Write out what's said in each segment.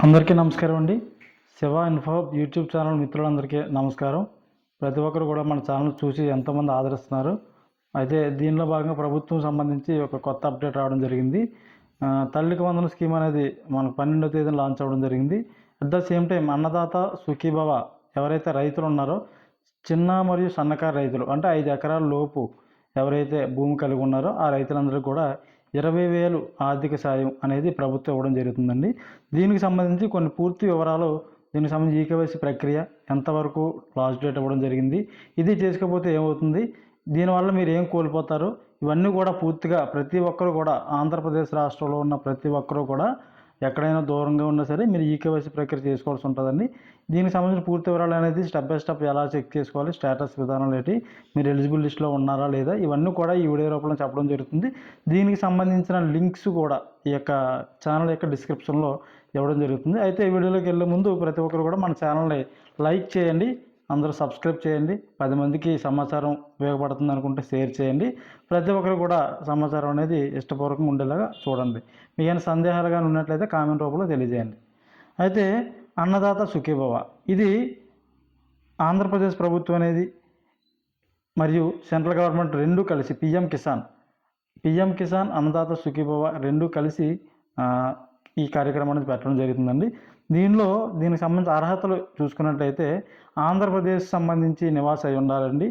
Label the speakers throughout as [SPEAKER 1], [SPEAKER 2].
[SPEAKER 1] అందరికీ నమస్కారం అండి. శివ ఇన్ఫో యూట్యూబ్ ఛానల్ మిత్రులందరికీ నమస్కారం. ప్రతి ఒక్కరు కూడా మన ఛానల్ చూసి ఎంతోమంది ఆదరిస్తున్నారు. అయితే దీనిలో భాగంగా ప్రభుత్వం సంబంధించి ఒక కొత్త అప్డేట్ రావడం జరిగింది. తల్లికి వందనం స్కీమ్ అనేది మనకు 12వ తేదీన లాంచ్ అవ్వడం జరిగింది. At the same time Annadata Sukhibhava ఎవరైతే రైతులు ఉన్నారో చిన్న మరియు సన్నకారు రైతులు అంటే 5 ఎకరాల లోపు ఎవరైతే భూమి కలిగి ఉన్నారో ఆ రైతులందరికీ కూడా 20,000 ఆర్థిక సాయం అనేది ప్రభుత్వం ఇవ్వడం జరుగుతుందండి. దీనికి సంబంధించి కొన్ని పూర్తి వివరాలు, దీనికి సంబంధించి ఈకేవైసీ ప్రక్రియ ఎంతవరకు లాస్ట్ డేట్ ఇవ్వడం జరిగింది, ఇది చేసుకోకపోతే ఏమవుతుంది, దీనివల్ల మీరు ఏం కోల్పోతారు, ఇవన్నీ కూడా పూర్తిగా ప్రతి ఒక్కరు కూడా ఆంధ్రప్రదేశ్ రాష్ట్రంలో ఉన్న ప్రతి ఒక్కరు కూడా ఎక్కడైనా దూరంగా ఉన్నా సరే మీరు ఈకేవైసీ ప్రక్రియ చేసుకోవాల్సి ఉంటుందండి. దీనికి సంబంధించిన పూర్తి వివరాలు అనేది స్టెప్ బై స్టెప్ ఎలా చెక్ చేసుకోవాలి, స్టేటస్ విధానాలు ఏంటి, మీరు ఎలిజిబుల్ లిస్ట్లో ఉన్నారా లేదా, ఇవన్నీ కూడా ఈ వీడియో రూపంలో చెప్పడం జరుగుతుంది. దీనికి సంబంధించిన లింక్స్ కూడా ఈ యొక్క ఛానల్ యొక్క డిస్క్రిప్షన్లో ఇవ్వడం జరుగుతుంది. అయితే ఈ వీడియోలోకి వెళ్ళే ముందు ప్రతి ఒక్కరు కూడా మన ఛానల్ని లైక్ చేయండి, అందరూ సబ్స్క్రైబ్ చేయండి, 10 మందికి సమాచారం ఉపయోగపడుతుంది అనుకుంటే షేర్ చేయండి. ప్రతి ఒక్కరు కూడా సమాచారం అనేది ఇష్టపూర్వకంగా ఉండేలాగా చూడండి. మీకు ఏమైనా సందేహాలు కానీ ఉన్నట్లయితే కామెంట్ రూపంలో తెలియజేయండి. అయితే అన్నదాత సుఖీభవ ఇది ఆంధ్రప్రదేశ్ ప్రభుత్వం అనేది మరియు సెంట్రల్ గవర్నమెంట్ రెండు కలిసి పిఎం కిసాన్ అన్నదాత సుఖీభవ రెండు కలిసి ఈ కార్యక్రమం అనేది పెట్టడం జరుగుతుందండి. దీనికి సంబంధించిన అర్హతలు చూసుకున్నట్లయితే ఆంధ్రప్రదేశ్ సంబంధించి నివాస అయి ఉండాలండి.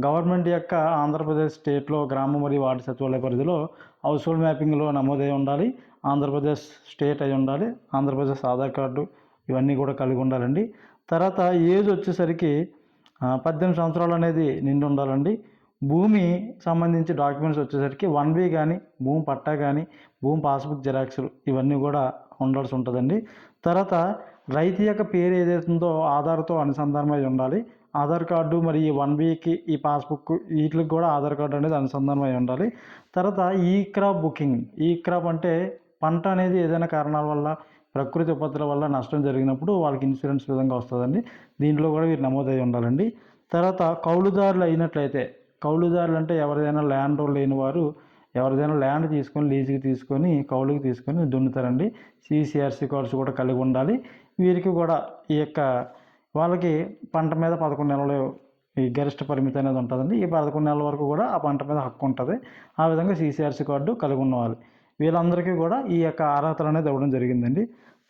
[SPEAKER 1] గవర్నమెంట్ యొక్క ఆంధ్రప్రదేశ్ స్టేట్లో గ్రామ మరియు వార్డు సచివాలయ పరిధిలో హౌస్ హోల్డ్ మ్యాపింగ్లో నమోదై ఉండాలి, ఆంధ్రప్రదేశ్ స్టేట్ అయి ఉండాలి, ఆంధ్రప్రదేశ్ ఆధార్ కార్డు ఇవన్నీ కూడా కలిగి ఉండాలండి. తర్వాత ఏజ్ వచ్చేసరికి 18 సంవత్సరాలు అనేది నిండి ఉండాలండి. భూమి సంబంధించి డాక్యుమెంట్స్ వచ్చేసరికి 1B కానీ భూమి పట్టా కానీ భూమి పాస్బుక్ జిరాక్స్లు ఇవన్నీ కూడా ఉండాల్సి ఉంటుందండి. తర్వాత రైతు యొక్క పేరు ఏదైతుందో ఆధార్తో అనుసంధానమై ఉండాలి. ఆధార్ కార్డు మరి ఈ 1Bకి ఈ పాస్బుక్ వీటికి కూడా ఆధార్ కార్డు అనేది అనుసంధానమై ఉండాలి. తర్వాత ఈ క్రాప్ అంటే పంట అనేది ఏదైనా కారణాల వల్ల ప్రకృతి విపత్తుల వల్ల నష్టం జరిగినప్పుడు వాళ్ళకి ఇన్సూరెన్స్ విధంగా వస్తుందండి. దీంట్లో కూడా వీరు నమోదై ఉండాలండి. తర్వాత కౌలుదారులు అయినట్లయితే, కౌలుదారులు అంటే ఎవరిదైనా ల్యాండ్ లేని వారు ఎవరిదైనా ల్యాండ్ తీసుకొని లీజుకి తీసుకొని కౌలుకి తీసుకొని దున్నుతారండి. CCRC కార్డ్స్ కూడా కలిగి ఉండాలి. వీరికి కూడా ఈ యొక్క వాళ్ళకి పంట మీద 11 నెలలు ఈ గరిష్ట పరిమితి అనేది ఉంటుందండి. ఈ 11 నెలల వరకు కూడా ఆ పంట మీద హక్కు ఉంటుంది. ఆ విధంగా CCRC కార్డు కలిగి ఉన్నవాళ్ళు వీళ్ళందరికీ కూడా ఈ యొక్క అర్హతలు అనేది ఇవ్వడం జరిగిందండి.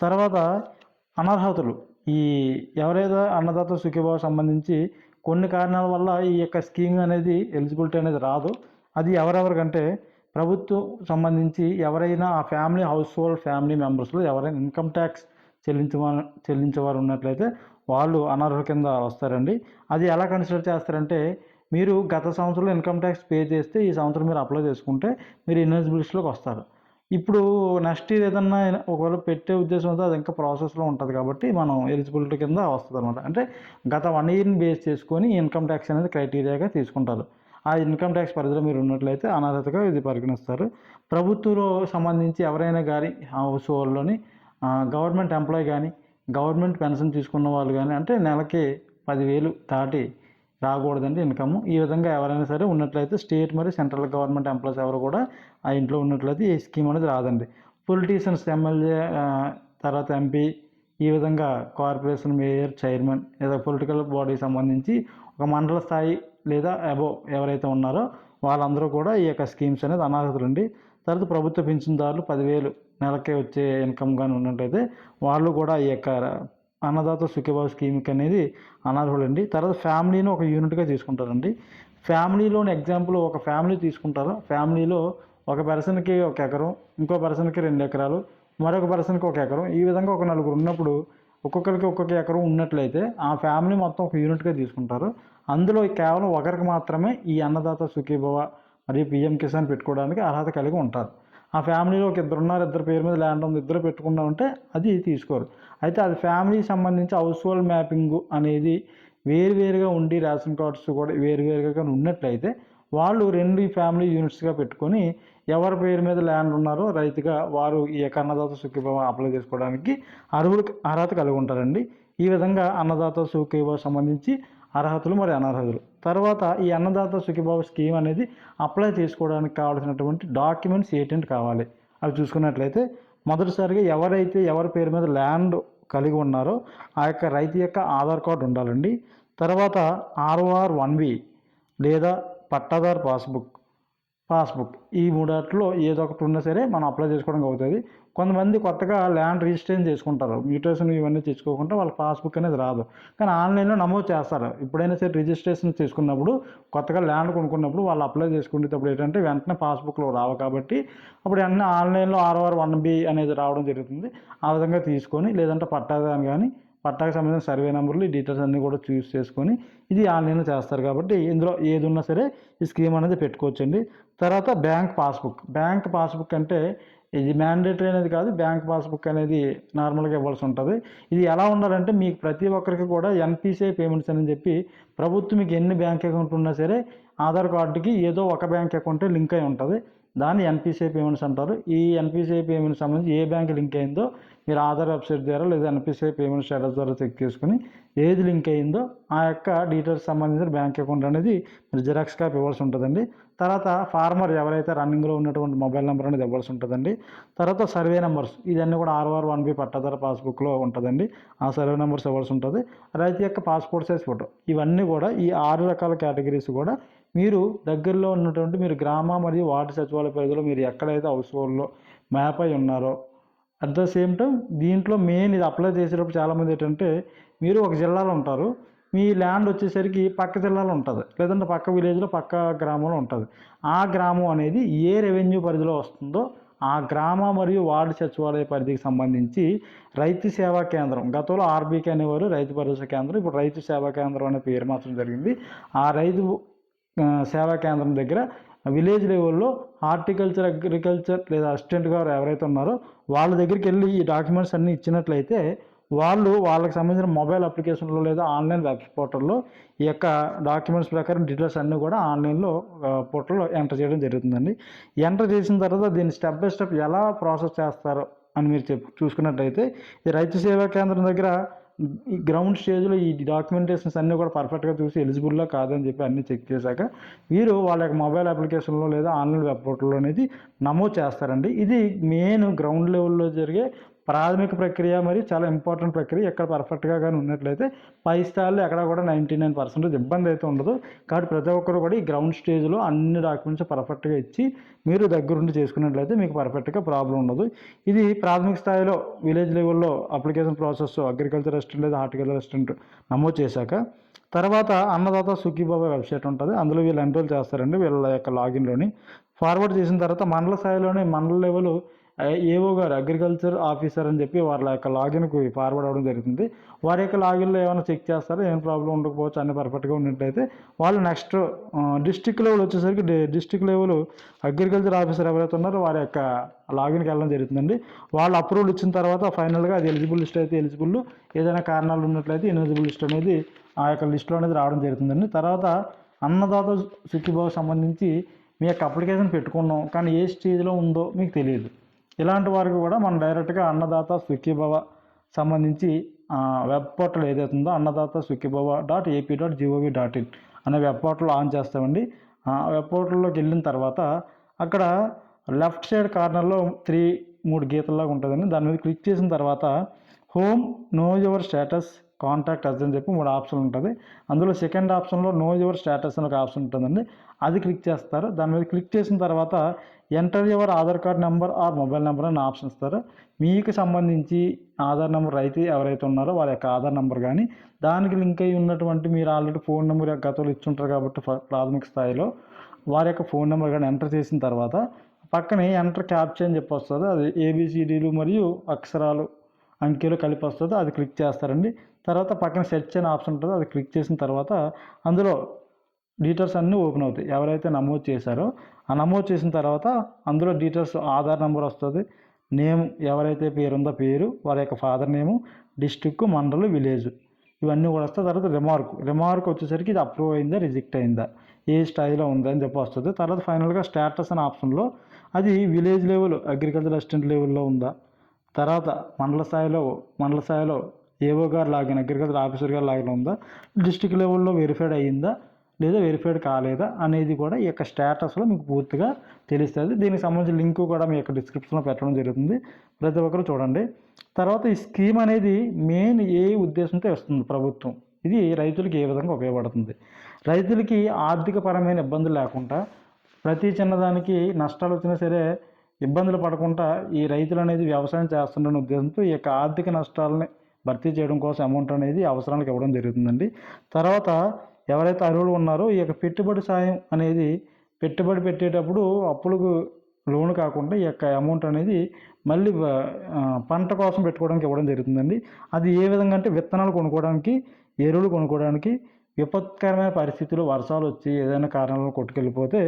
[SPEAKER 1] తర్వాత అనర్హతలు, ఈ ఎవరైతే అన్నదాత సుఖీభావ సంబంధించి కొన్ని కారణాల వల్ల ఈ యొక్క స్కీమ్ అనేది ఎలిజిబిలిటీ అనేది రాదు. అది ఎవరెవరికంటే ప్రభుత్వం సంబంధించి ఎవరైనా ఆ ఫ్యామిలీ మెంబర్స్లో ఎవరైనా ఇన్కమ్ ట్యాక్స్ చెల్లించేవారు ఉన్నట్లయితే వాళ్ళు అనర్హుల కింద వస్తారండి. అది ఎలా కన్సిడర్ చేస్తారంటే మీరు గత సంవత్సరంలో ఇన్కమ్ ట్యాక్స్ పే చేస్తే ఈ సంవత్సరం మీరు అప్లై చేసుకుంటే మీరు ఎలిజిబుల్ లిస్ట్లోకి వస్తారు. ఇప్పుడు నెక్స్ట్ ఇయర్ ఏదన్నా ఒకవేళ పెట్టే ఉద్దేశం ఉంటే అది ఇంకా ప్రాసెస్లో ఉంటుంది కాబట్టి మనం ఎలిజిబిలిటీ కింద వస్తుంది అనమాట. అంటే గత 1 ఇయర్ని బేస్ చేసుకొని ఇన్కమ్ ట్యాక్స్ అనేది క్రైటీరియాగా తీసుకుంటారు. ఆ ఇన్కమ్ ట్యాక్స్ పరిధిలో మీరు ఉన్నట్లయితే అనర్హతగా ఇది పరిగణిస్తారు. ప్రభుత్వంలో సంబంధించి ఎవరైనా కానీ హౌస్ హోల్డ్లోని గవర్నమెంట్ ఎంప్లాయీ కానీ గవర్నమెంట్ పెన్షన్ తీసుకున్న వాళ్ళు కానీ అంటే నెలకి 10,000 దాటి రాకూడదండి ఇన్కమ్. ఈ విధంగా ఎవరైనా సరే ఉన్నట్లయితే స్టేట్ మరియు సెంట్రల్ గవర్నమెంట్ ఎంప్లాయీస్ ఎవరు కూడా ఆ ఇంట్లో ఉన్నట్లయితే ఈ స్కీమ్ అనేది రాదండి. పొలిటీషియన్స్, ఎమ్మెల్యే, తర్వాత MP, ఈ విధంగా కార్పొరేషన్ మేయర్, చైర్మన్ లేదా పొలిటికల్ బాడీకి సంబంధించి ఒక మండల స్థాయి లేదా అబోవ్ ఎవరైతే ఉన్నారో వాళ్ళందరూ కూడా ఈ యొక్క స్కీమ్స్ అనేది అనర్హతలండి. తర్వాత ప్రభుత్వ పింఛన్దారులు 10,000 నెలకే వచ్చే ఇన్కమ్ కానీ ఉన్నట్లయితే వాళ్ళు కూడా ఈ యొక్క అన్నదాత సుఖీభావ స్కీమ్కి అనేది అనర్హులండి. తర్వాత ఫ్యామిలీని ఒక యూనిట్గా తీసుకుంటారండి. ఫ్యామిలీలోని ఎగ్జాంపుల్ ఒక ఫ్యామిలీ తీసుకుంటారు. ఫ్యామిలీలో ఒక పర్సన్కి 1 ఎకరం, ఇంకో పర్సన్కి 2 ఎకరాలు, మరొక పర్సన్కి 1 ఎకరం, ఈ విధంగా ఒక నలుగురు ఉన్నప్పుడు ఒక్కొక్కరికి ఒక్కొక్క ఎకరం ఉన్నట్లయితే ఆ ఫ్యామిలీ మొత్తం ఒక యూనిట్గా తీసుకుంటారు. అందులో కేవలం ఒకరికి మాత్రమే ఈ అన్నదాత సుఖీభవ మరియు PM కిసాన్ పెట్టుకోవడానికి అర్హత కలిగి ఉంటారు. ఆ ఫ్యామిలీలో ఒక ఇద్దరు పేరు మీద ల్యాండ్ ఉంది, ఇద్దరు పెట్టుకున్నా ఉంటే అది తీసుకోరు. అయితే అది ఫ్యామిలీకి సంబంధించి హౌస్ హోల్డ్ మ్యాపింగ్ అనేది వేరువేరుగా ఉండి రేషన్ కార్డ్స్ కూడా వేరువేరుగా ఉన్నట్లయితే వాళ్ళు 2 ఫ్యామిలీ యూనిట్స్గా పెట్టుకొని ఎవరి పేరు మీద ల్యాండ్ ఉన్నారో రైతుగా వారు ఈ యొక్క అన్నదాత సుఖీభావ అప్లై చేసుకోవడానికి అర్హత కలిగి ఉంటారండి. ఈ విధంగా అన్నదాత సుఖీభావ సంబంధించి అర్హతలు మరియు అనర్హతలు. తర్వాత ఈ అన్నదాత సుఖీభావ స్కీమ్ అనేది అప్లై చేసుకోవడానికి కావాల్సినటువంటి డాక్యుమెంట్స్ ఏంటంటే కావాలి అవి చూసుకున్నట్లయితే మొదటిసారిగా ఎవరి పేరు మీద ల్యాండ్ కలిగి ఉన్నారో ఆ యొక్క రైతు యొక్క ఆధార్ కార్డు ఉండాలండి. తర్వాత ROR1B లేదా పట్టాదారు పాస్బుక్ ఈ మూడాట్లో ఏదో ఒకటి ఉన్నా సరే మనం అప్లై చేసుకోవడానికి అవుతుంది. కొంతమంది కొత్తగా ల్యాండ్ రిజిస్ట్రేషన్ చేసుకుంటారు, మ్యూటేషన్ ఇవన్నీ తెచ్చుకోకుండా వాళ్ళ పాస్బుక్ అనేది రాదు, కానీ ఆన్లైన్లో నమోదు చేస్తారు. ఎప్పుడైనా సరే రిజిస్ట్రేషన్ చేసుకున్నప్పుడు కొత్తగా ల్యాండ్ కొనుక్కున్నప్పుడు వాళ్ళు అప్లై చేసుకునేటప్పుడు ఏంటంటే వెంటనే పాస్బుక్లో రావు, కాబట్టి అప్పుడు వెంటనే ఆన్లైన్లో ROR1B అనేది రావడం జరుగుతుంది. ఆ విధంగా తీసుకొని లేదంటే పట్టాదారు కానీ పట్టాకు సంబంధించిన సర్వే నెంబర్లు ఈ డీటెయిల్స్ అన్నీ కూడా చూస్ చేసుకొని ఇది ఆన్లైన్లో చేస్తారు, కాబట్టి ఇందులో ఏది ఉన్నా సరే ఈ స్కీమ్ అనేది పెట్టుకోవచ్చండి. తర్వాత బ్యాంక్ పాస్బుక్ అంటే ఇది మ్యాండేటరీ అనేది కాదు, బ్యాంక్ పాస్బుక్ అనేది నార్మల్గా ఇవ్వాల్సి ఉంటుంది. ఇది ఎలా ఉండాలంటే మీకు ప్రతి ఒక్కరికి కూడా NPCI పేమెంట్స్ అని చెప్పి ప్రభుత్వం మీకు ఎన్ని బ్యాంక్ అకౌంట్ ఉన్నా సరే ఆధార్ కార్డుకి ఏదో ఒక బ్యాంక్ అకౌంటే లింక్ అయి ఉంటుంది, దాన్ని NPCI పేమెంట్స్ అంటారు. ఈ NPCI పేమెంట్స్ సంబంధించి ఏ బ్యాంక్ లింక్ అయిందో మీరు ఆధార్ వెబ్సైట్ ద్వారా లేదా NPCI పేమెంట్ స్టేటస్ ద్వారా చెక్ చేసుకుని ఏది లింక్ అయిందో ఆ యొక్క డీటెయిల్స్ సంబంధించిన బ్యాంక్ అకౌంట్ అనేది మీరు జిరాక్స్ కాపీ ఇవ్వాల్సి ఉంటుందండి. తర్వాత ఫార్మర్ ఎవరైతే రన్నింగ్లో ఉన్నటువంటి మొబైల్ నెంబర్ అనేది ఇవ్వాల్సి ఉంటుందండి. తర్వాత సర్వే నెంబర్స్ ఇదన్నీ కూడా ROR1B పట్టాదారు పాస్బుక్లో ఉంటుందండి, ఆ సర్వే నెంబర్స్ ఇవ్వాల్సి ఉంటుంది. రైతు యొక్క పాస్పోర్ట్ సైజ్ ఫోటో ఇవన్నీ కూడా ఈ 6 రకాల కేటగిరీస్ కూడా మీరు దగ్గరలో ఉన్నటువంటి మీరు గ్రామ మరియు వార్డు సచివాలయ పరిధిలో మీరు ఎక్కడైతే హౌస్ హోల్డ్లో మ్యాప్ అయి ఉన్నారో అట్ ద సేమ్ టైం దీంట్లో మెయిన్ ఇది అప్లై చేసేటప్పుడు చాలామంది ఏంటంటే మీరు ఒక జిల్లాలో ఉంటారు, మీ ల్యాండ్ వచ్చేసరికి పక్క జిల్లాలో ఉంటుంది లేదంటే పక్క విలేజ్లో పక్క గ్రామంలో ఉంటుంది. ఆ గ్రామం అనేది ఏ రెవెన్యూ పరిధిలో వస్తుందో ఆ గ్రామ మరియు వార్డు సచివాలయ పరిధికి సంబంధించి రైతు సేవా కేంద్రం, గతంలో RBK అనేవారు రైతు భరోసా కేంద్రం, ఇప్పుడు రైతు సేవా కేంద్రం అనే పేరు మార్చడం జరిగింది. ఆ రైతు సేవా కేంద్రం దగ్గర విలేజ్ లెవెల్లో హార్టికల్చర్ అగ్రికల్చర్ లేదా అసిస్టెంట్ గారు ఎవరైతే ఉన్నారో వాళ్ళ దగ్గరికి వెళ్ళి ఈ డాక్యుమెంట్స్ అన్నీ ఇచ్చినట్లయితే వాళ్ళకి సంబంధించిన మొబైల్ అప్లికేషన్లో లేదా ఆన్లైన్ వెబ్ పోర్టల్లో ఈ యొక్క డాక్యుమెంట్స్ ప్రకారం డీటెయిల్స్ అన్నీ కూడా ఆన్లైన్లో పోర్టల్లో ఎంటర్ చేయడం జరుగుతుందండి. ఎంటర్ చేసిన తర్వాత దీన్ని స్టెప్ బై స్టెప్ ఎలా ప్రాసెస్ చేస్తారో అని మీరు చూసుకున్నట్టయితే ఈ రైతు సేవా కేంద్రం దగ్గర ఈ గ్రౌండ్ స్టేజ్లో ఈ డాక్యుమెంటేషన్స్ అన్నీ కూడా పర్ఫెక్ట్గా చూసి ఎలిజిబుల్లా కాదని చెప్పి అన్నీ చెక్ చేశాక వీరు వాళ్ళ యొక్క మొబైల్ అప్లికేషన్లో లేదా ఆన్లైన్ వెబ్ పోర్టల్లో అనేది నమోదు చేస్తారండి. ఇది మెయిన్ గ్రౌండ్ లెవెల్లో జరిగే ప్రాథమిక ప్రక్రియ మరియు చాలా ఇంపార్టెంట్ ప్రక్రియ. ఎక్కడ పర్ఫెక్ట్గా కానీ ఉన్నట్లయితే పై స్థాయిలో ఎక్కడ కూడా 99% ఇబ్బంది అయితే ఉండదు. కాబట్టి ప్రతి ఒక్కరు కూడా ఈ గ్రౌండ్ స్టేజ్లో అన్ని డాక్యుమెంట్స్ పర్ఫెక్ట్గా ఇచ్చి మీరు దగ్గరుండి చేసుకున్నట్లయితే మీకు పర్ఫెక్ట్గా ప్రాబ్లం ఉండదు. ఇది ప్రాథమిక స్థాయిలో విలేజ్ లెవెల్లో అప్లికేషన్ ప్రాసెస్ అగ్రికల్చర్ అసిస్టెంట్ లేదా హార్టికల్చర్ అసిస్టెంట్ నమోదు చేశాక తర్వాత అన్నదాత సుఖీబాబా వెబ్సైట్ ఉంటుంది, అందులో వీళ్ళు ఎన్రోల్ చేస్తారండి. వీళ్ళ యొక్క లాగిన్లోని ఫార్వర్డ్ చేసిన తర్వాత మండల స్థాయిలోనే మండల లెవెల్ AO గారు అగ్రికల్చర్ ఆఫీసర్ అని చెప్పి వాళ్ళ యొక్క లాగిన్కి ఫార్వర్డ్ అవ్వడం జరుగుతుంది. వారి యొక్క లాగిన్లో ఏమైనా చెక్ చేస్తారో ఏం ప్రాబ్లం ఉండకపోవచ్చు, అన్ని పర్ఫెక్ట్గా ఉన్నట్లయితే వాళ్ళు నెక్స్ట్ డిస్టిక్ లెవెల్ వచ్చేసరికి డిస్టిక్ లెవెల్ అగ్రికల్చర్ ఆఫీసర్ ఎవరైతే ఉన్నారో వారి యొక్క లాగిన్కి వెళ్ళడం జరుగుతుందండి. వాళ్ళు అప్రూవల్ ఇచ్చిన తర్వాత ఫైనల్గా అది ఎలిజిబుల్ లిస్ట్ అయితే ఎలిజిబుల్, ఏదైనా కారణాలు ఉన్నట్లయితే ఇన్ఎలిజిబుల్ లిస్ట్ అనేది ఆ యొక్క లిస్టులో అనేది రావడం జరుగుతుందండి. తర్వాత అన్నదాత సుఖీభావ సంబంధించి మీ యొక్క అప్లికేషన్ పెట్టుకున్నాం కానీ ఏ స్టేజ్లో ఉందో మీకు తెలియదు, ఇలాంటి వారికి కూడా మనం డైరెక్ట్గా అన్నదాత సుఖీభవ సంబంధించి వెబ్ పోర్టల్ ఏదైతే ఉందో అన్నదాత సుఖీభవ .ap.gov.in అనే వెబ్ పోర్టల్ ఆన్ చేస్తామండి. ఆ వెబ్ పోర్టల్లోకి వెళ్ళిన తర్వాత అక్కడ లెఫ్ట్ సైడ్ కార్నర్లో 3 గీతల్లాగా ఉంటుందండి. దాని మీద క్లిక్ చేసిన తర్వాత home, know your status, contact us అని చెప్పి 3 ఆప్షన్ ఉంటుంది. అందులో సెకండ్ ఆప్షన్లో నో యువర్ స్టేటస్ అని ఒక ఆప్షన్ ఉంటుందండి, అది క్లిక్ చేస్తారు. దాని మీద క్లిక్ చేసిన తర్వాత enter your Aadhaar card number or mobile number అని ఆప్షన్ ఇస్తారు. మీకు సంబంధించి ఆధార్ నెంబర్ రైతు ఎవరైతే ఉన్నారో వారి యొక్క ఆధార్ నెంబర్ కానీ దానికి లింక్ అయి ఉన్నటువంటి మీరు ఆల్రెడీ ఫోన్ నెంబర్ గతంలో ఇచ్చుంటారు కాబట్టి ప్రాథమిక స్థాయిలో వారి యొక్క ఫోన్ నెంబర్ కానీ ఎంటర్ చేసిన తర్వాత పక్కనే ఎంటర్ క్యాప్చా అని చెప్పి వస్తుంది, అది ABCDలు మరియు అక్షరాలు అంకెలు కలిపి వస్తుంది, అది క్లిక్ చేస్తారండి. తర్వాత పక్కన సెర్చ్ అనే ఆప్షన్ ఉంటుంది, అది క్లిక్ చేసిన తర్వాత అందులో డీటెయిల్స్ అన్నీ ఓపెన్ అవుతాయి. ఎవరైతే నమోదు చేశారో ఆ నమోదు చేసిన తర్వాత అందులో డీటెయిల్స్ ఆధార్ నెంబర్ వస్తుంది, నేమ్ ఎవరైతే పేరు ఉందో పేరు, వారి యొక్క father name, district, mandal, village ఇవన్నీ కూడా వస్తాయి. తర్వాత రిమార్క్ వచ్చేసరికి ఇది అప్రూవ్ అయిందా రిజెక్ట్ అయిందా ఏ స్థాయిలో ఉందా అని చెప్పి వస్తుంది. తర్వాత ఫైనల్గా స్టేటస్ అనే ఆప్షన్లో అది విలేజ్ లెవెల్ అగ్రికల్చర్ అసిస్టెంట్ లెవెల్లో ఉందా, తర్వాత మండల స్థాయిలో AO గారు లాగిన్ అగ్రికల్చర్ ఆఫీసర్ గారు లాగిన్ ఉందా, డిస్టిక్ లెవెల్లో వెరిఫైడ్ అయ్యిందా, లేదా వెరిఫైడ్ కాలేదా అనేది కూడా ఈ యొక్క స్టేటస్లో మీకు పూర్తిగా తెలుస్తుంది. దీనికి సంబంధించిన లింక్ కూడా మీ యొక్క డిస్క్రిప్షన్లో పెట్టడం జరుగుతుంది, ప్రతి ఒక్కరు చూడండి. తర్వాత ఈ స్కీమ్ అనేది మెయిన్ ఏ ఉద్దేశంతో వస్తుంది ప్రభుత్వం, ఇది రైతులకి ఏ విధంగా ఉపయోగపడుతుంది, రైతులకి ఆర్థికపరమైన ఇబ్బందులు లేకుండా ప్రతి చిన్నదానికి నష్టాలు వచ్చినా సరే ఇబ్బందులు పడకుండా ఈ రైతులు అనేది వ్యవసాయం చేస్తున్న ఉద్దేశంతో ఈ యొక్క ఆర్థిక నష్టాలని భర్తీ చేయడం కోసం అమౌంట్ అనేది అవసరానికి ఇవ్వడం జరుగుతుందండి. తర్వాత ఎవరైతే అర్హులు ఉన్నారో ఈ యొక్క పెట్టుబడి సాయం అనేది పెట్టుబడి పెట్టేటప్పుడు అప్పులకు లోన్ కాకుండా ఈ యొక్క అమౌంట్ అనేది మళ్ళీ పంట కోసం పెట్టుకోవడానికి ఇవ్వడం జరుగుతుందండి. అది ఏ విధంగా అంటే విత్తనాలు కొనుక్కోవడానికి, ఎరువులు కొనుక్కోవడానికి, విపత్కరమైన పరిస్థితులు వర్షాలు వచ్చి ఏదైనా కారణాలను కొట్టుకెళ్ళిపోతే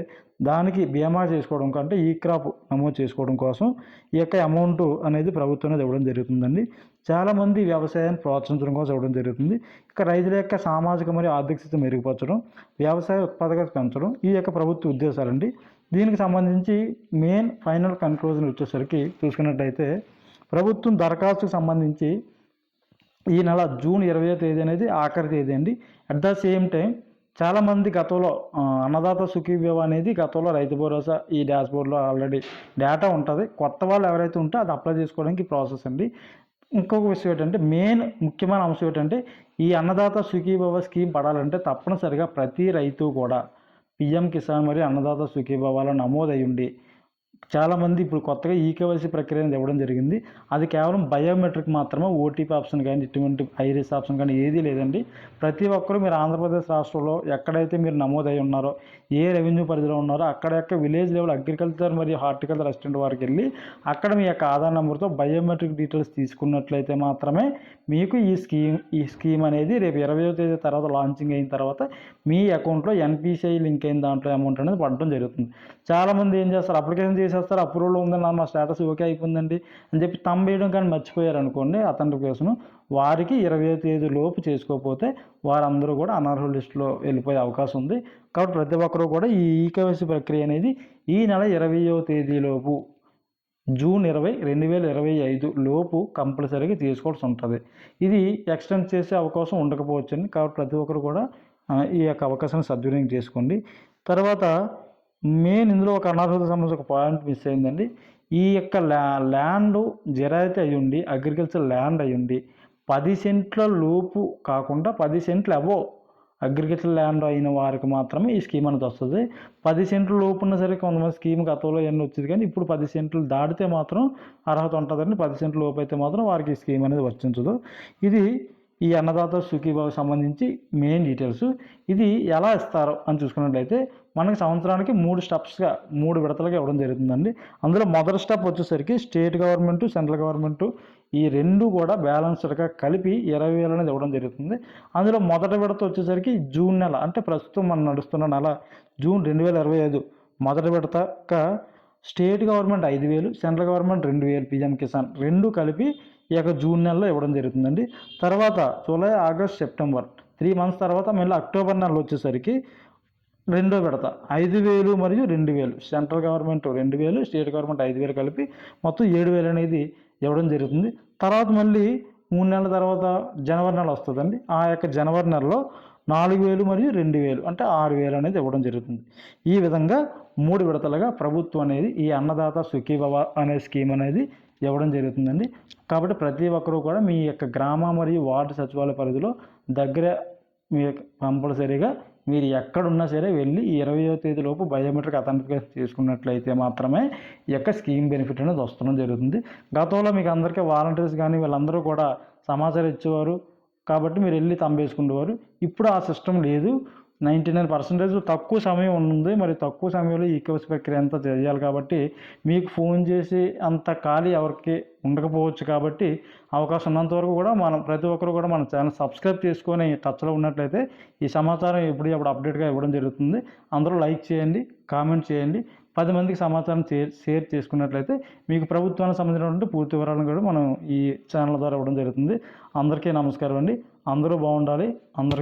[SPEAKER 1] దానికి బీమా చేసుకోవడం కంటే ఈ క్రాప్ నమోదు చేసుకోవడం కోసం ఈ యొక్క అమౌంట్ అనేది ప్రభుత్వం అనేది ఇవ్వడం జరుగుతుందండి. చాలామంది వ్యవసాయాన్ని ప్రోత్సహించడం కోసం ఇవ్వడం జరుగుతుంది. ఇక రైతుల యొక్క సామాజిక మరియు ఆర్థిక స్థితి మెరుగుపరచడం, వ్యవసాయ ఉత్పాదకత పెంచడం ఈ యొక్క ప్రభుత్వ ఉద్దేశాలండి. దీనికి సంబంధించి మెయిన్ ఫైనల్ కన్క్లూజన్ వచ్చేసరికి చూసుకున్నట్టయితే ప్రభుత్వం దరఖాస్తుకు సంబంధించి ఈ నెల జూన్ 20వ తేదీ అనేది ఆఖరి తేదీ అండి. అట్ ద సేమ్ టైం చాలామంది గతంలో అన్నదాత సుఖీభవ అనేది గతంలో రైతు భరోసా ఈ డాష్బోర్డ్లో ఆల్రెడీ డేటా ఉంటుంది. కొత్త వాళ్ళు ఎవరైతే ఉంటే అది అప్లై చేసుకోవడానికి ప్రాసెస్ అండి. ఇంకొక విషయం ఏంటంటే మెయిన్ ముఖ్యమైన అంశం ఏంటంటే ఈ అన్నదాత సుఖీభవ స్కీమ్ పడాలంటే తప్పనిసరిగా ప్రతి రైతు కూడా పిఎం కిసాన్ మరియు అన్నదాత సుఖీభవాలో నమోదై ఉండి, చాలామంది ఇప్పుడు కొత్తగా ఈకేవైసీ ప్రక్రియ అనేది ఇవ్వడం జరిగింది. అది కేవలం బయోమెట్రిక్ మాత్రమే, ఓటీపీ ఆప్షన్ కానీ ఇటువంటి ఐరిస్ ఆప్షన్ కానీ ఏదీ లేదండి. ప్రతి ఒక్కరూ మీరు ఆంధ్రప్రదేశ్ రాష్ట్రంలో ఎక్కడైతే మీరు నమోదై ఉన్నారో, ఏ రెవెన్యూ పరిధిలో ఉన్నారో అక్కడ యొక్క విలేజ్ లెవెల్ అగ్రికల్చర్ మరియు హార్టికల్చర్ అసిస్టెంట్ వారికి వెళ్ళి అక్కడ మీ యొక్క ఆధార్ నెంబర్తో బయోమెట్రిక్ డీటెయిల్స్ తీసుకున్నట్లయితే మాత్రమే మీకు ఈ స్కీమ్ అనేది రేపు 20వ తేదీ తర్వాత లాంచింగ్ అయిన తర్వాత మీ అకౌంట్లో ఎన్పిసిఐ లింక్ అయిన దాంట్లో అమౌంట్ అనేది పడడం జరుగుతుంది. చాలామంది ఏం చేస్తారు, అప్లికేషన్ చేసేస్తారు, అప్రూవల్ ఉందని మా స్టేటస్ ఓకే అయిపోయిందండి అని చెప్పి వేయడం కానీ మర్చిపోయారు అనుకోండి అథెంటికేషన్, వారికి 20వ తేదీ లోపు చేసుకోకపోతే వారందరూ కూడా అనర్హుల లిస్టులో వెళ్ళిపోయే అవకాశం ఉంది. కాబట్టి ప్రతి ఒక్కరూ కూడా ఈ ఈకేవైసీ ప్రక్రియ అనేది ఈ నెల 20వ తేదీలోపు జూన్ 20, 2025 లోపు కంపల్సరీగా తీసుకోవాల్సి ఉంటుంది. ఇది ఎక్స్టెండ్ చేసే అవకాశం ఉండకపోవచ్చండి. కాబట్టి ప్రతి ఒక్కరు కూడా ఈ యొక్క అవకాశాన్ని సద్వినియోగం చేసుకోండి. తర్వాత మెయిన్ ఇందులో ఒక అనర్హత సంబంధించి ఒక పాయింట్ మిస్ అయిందండి. ఈ యొక్క ల్యాండ్ జరైతే అయ్యుండి, అగ్రికల్చర్ ల్యాండ్ అయ్యుండి 10 సెంట్ల లోపు కాకుండా 10 సెంట్లు అబోవ్ అగ్రికల్చర్ ల్యాండ్ అయిన వారికి మాత్రమే ఈ స్కీమ్ అనేది వస్తుంది. 10 సెంట్లు లోపు ఉన్నా సరే కొంతమంది స్కీమ్ గతంలో ఎన్ని వచ్చేది, కానీ ఇప్పుడు 10 సెంట్లు దాటితే మాత్రం అర్హత ఉంటుందండి. 10 సెంట్ల లోపు అయితే మాత్రం వారికి ఈ స్కీమ్ అనేది వర్తించదు. ఇది ఈ అన్నదాత సుఖీభావకు సంబంధించి మెయిన్ డీటెయిల్స్. ఇది ఎలా ఇస్తారో అని చూసుకున్నట్లయితే మనకి సంవత్సరానికి 3 స్టెప్స్గా 3 విడతలుగా ఇవ్వడం జరుగుతుందండి. అందులో మొదటి స్టెప్ వచ్చేసరికి స్టేట్ గవర్నమెంట్, సెంట్రల్ గవర్నమెంట్ ఈ రెండు కూడా బ్యాలెన్స్డ్గా కలిపి 20,000 అనేది ఇవ్వడం జరుగుతుంది. అందులో మొదటి విడత వచ్చేసరికి జూన్ నెల, అంటే ప్రస్తుతం మనం నడుస్తున్న నెల జూన్ 2025 మొదటి విడతగా state government 5,000, central government 2,000 PM Kisan రెండు కలిపి ఈ యొక్క జూన్ నెలలో ఇవ్వడం జరుగుతుందండి. తర్వాత జూలై, ఆగస్ట్, సెప్టెంబర్ 3 మంత్స్ తర్వాత మళ్ళీ అక్టోబర్ నెలలో వచ్చేసరికి రెండో విడత 5,000 మరియు 2,000, సెంట్రల్ గవర్నమెంట్ 2,000, స్టేట్ గవర్నమెంట్ 5,000 కలిపి మొత్తం 7,000 అనేది ఇవ్వడం జరుగుతుంది. తర్వాత మళ్ళీ 3 నెలల తర్వాత జనవరి నెల వస్తుందండి. ఆ యొక్క జనవరి నెలలో 4,000 మరియు 2,000 అంటే 6,000 అనేది ఇవ్వడం జరుగుతుంది. ఈ విధంగా 3 విడతలుగా ప్రభుత్వం అనేది ఈ అన్నదాత సుఖీభవ అనే స్కీమ్ అనేది ఇవ్వడం జరుగుతుందండి. కాబట్టి ప్రతి ఒక్కరూ కూడా మీ యొక్క గ్రామ మరియు వార్డు సచివాలయ పరిధిలో దగ్గర మీ కంపల్సరీగా మీరు ఎక్కడున్నా సరే వెళ్ళి 20వ తేదీలోపు బయోమెట్రిక్ అథెంటికేషన్ చేసుకున్నట్లయితే మాత్రమే ఈ యొక్క స్కీమ్ బెనిఫిట్ అనేది వస్తడం జరుగుతుంది. గతంలో మీకు అందరికీ వాలంటీర్స్ కానీ వీళ్ళందరూ కూడా సమాచారం ఇచ్చేవారు, కాబట్టి మీరు వెళ్ళి వేసుకునేవారు. ఇప్పుడు ఆ సిస్టమ్ లేదు. 99% తక్కువ సమయం ఉంది. మరి తక్కువ సమయంలో ఈ ఈకేవైసీ ప్రక్రియ అంతా చేయాలి కాబట్టి మీకు ఫోన్ చేసి అంత ఖాళీ ఎవరికి ఉండకపోవచ్చు. కాబట్టి అవకాశం ఉన్నంత వరకు కూడా ప్రతి ఒక్కరు కూడా మన ఛానల్ సబ్స్క్రైబ్ చేసుకొని టచ్లో ఉన్నట్లయితే ఈ సమాచారం ఎప్పుడు అప్డేట్గా ఇవ్వడం జరుగుతుంది. అందరూ లైక్ చేయండి, కామెంట్ చేయండి, 10 మందికి సమాచారం షేర్ చేసుకున్నట్లయితే మీకు ప్రభుత్వానికి సంబంధించినటువంటి పూర్తి వివరాలను కూడా మనం ఈ ఛానల్ ద్వారా ఇవ్వడం జరుగుతుంది. అందరికీ నమస్కారం అండి. అందరూ బాగుండాలి. అందరికీ